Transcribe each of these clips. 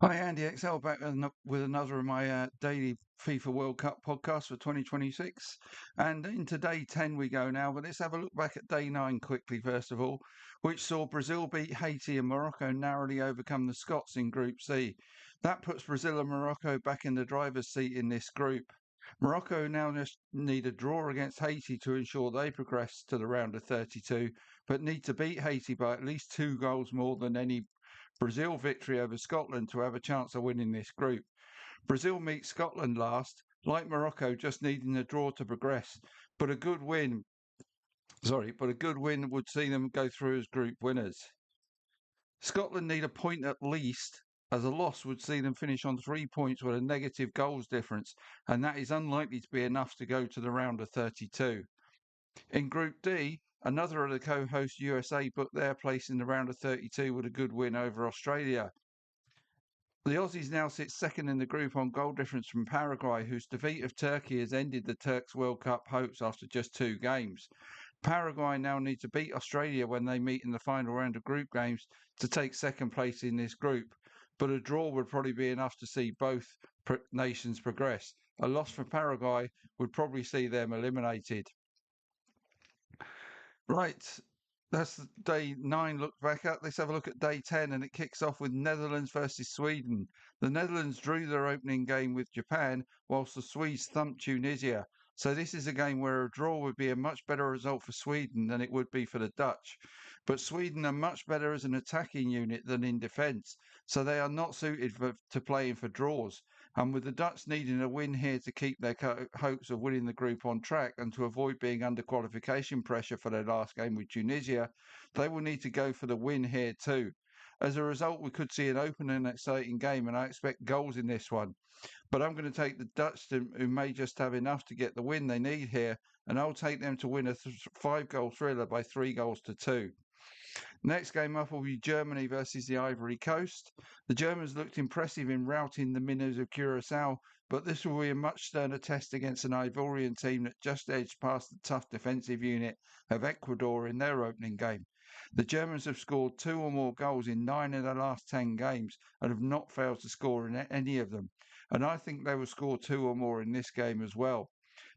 Hi, Andy XL back with another of my daily FIFA World Cup podcast for 2026. And into day 10 we go now, but let's have a look back at day 9 quickly, first of all, which saw Brazil beat Haiti and Morocco narrowly overcome the Scots in Group C. That puts Brazil and Morocco back in the driver's seat in this group. Morocco now just need a draw against Haiti to ensure they progress to the round of 32, but need to beat Haiti by at least 2 goals more than any Brazil victory over Scotland to have a chance of winning this group. Brazil meet Scotland last, like Morocco, just needing a draw to progress. But a good win, but a good win would see them go through as group winners. Scotland need a point at least, as a loss would see them finish on 3 points with a negative goals difference, and that is unlikely to be enough to go to the round of 32. In Group D, another of the co-hosts, USA, booked their place in the round of 32 with a good win over Australia. The Aussies now sit second in the group on goal difference from Paraguay, whose defeat of Turkey has ended the Turks' World Cup hopes after just 2 games. Paraguay now need to beat Australia when they meet in the final round of group games to take second place in this group, but a draw would probably be enough to see both nations progress. A loss for Paraguay would probably see them eliminated. Right, that's day 9 look back at. Let's have a look at day 10, and it kicks off with Netherlands versus Sweden. The Netherlands drew their opening game with Japan, whilst the Swedes thumped Tunisia. So this is a game where a draw would be a much better result for Sweden than it would be for the Dutch. But Sweden are much better as an attacking unit than in defence, so they are not suited to playing for draws. And with the Dutch needing a win here to keep their hopes of winning the group on track and to avoid being under qualification pressure for their last game with Tunisia, they will need to go for the win here too. As a result, we could see an open and exciting game, and I expect goals in this one. But I'm going to take the Dutch, who may just have enough to get the win they need here, and I'll take them to win a 5 goal thriller by 3 goals to 2. Next game up will be Germany versus the Ivory Coast. The Germans looked impressive in routing the Minnows of Curacao, but this will be a much sterner test against an Ivorian team that just edged past the tough defensive unit of Ecuador in their opening game. The Germans have scored 2 or more goals in 9 of the last 10 games and have not failed to score in any of them. And I think they will score 2 or more in this game as well.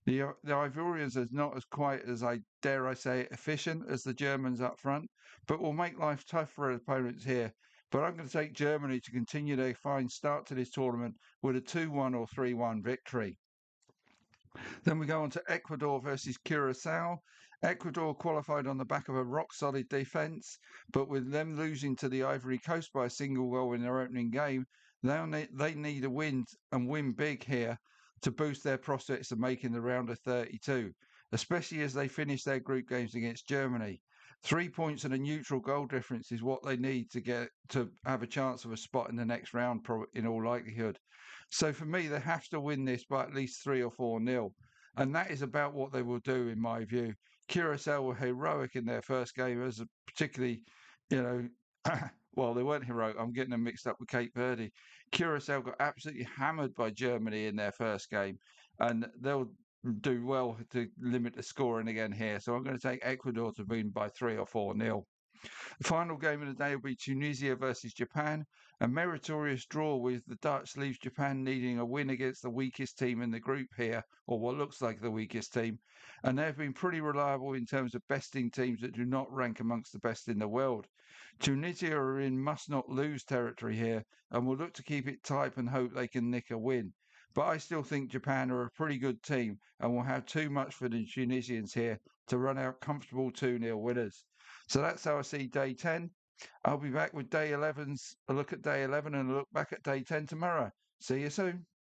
The Ivorians are not as quite as I dare I say efficient as the Germans up front, but will make life tough for opponents here. But I'm going to take Germany to continue their fine start to this tournament with a 2-1 or 3-1 victory. Then we go on to Ecuador versus Curacao. Ecuador qualified on the back of a rock solid defence, but with them losing to the Ivory Coast by a single goal in their opening game, they need a win and win big here to boost their prospects of making the round of 32, especially as they finish their group games against Germany. 3 points and a neutral goal difference is what they need to get to have a chance of a spot in the next round, in all likelihood. So for me, they have to win this by at least 3 or 4 nil. And that is about what they will do, in my view. Curacao were heroic in their first game, as particularly, you know, well, they weren't heroic. I'm getting them mixed up with Cape Verde. Curacao got absolutely hammered by Germany in their first game, and they'll do well to limit the scoring again here. So I'm going to take Ecuador to win by 3 or 4 nil. The final game of the day will be Tunisia versus Japan. A meritorious draw with the Dutch leaves Japan needing a win against the weakest team in the group here, or what looks like the weakest team. And they've been pretty reliable in terms of besting teams that do not rank amongst the best in the world. Tunisia are in must not lose territory here and will look to keep it tight and hope they can nick a win. But I still think Japan are a pretty good team and will have too much for the Tunisians here to run out comfortable 2-0 winners. So that's how I see day 10. I'll be back with day 11's a look at day 11 and a look back at day 10 tomorrow. See you soon.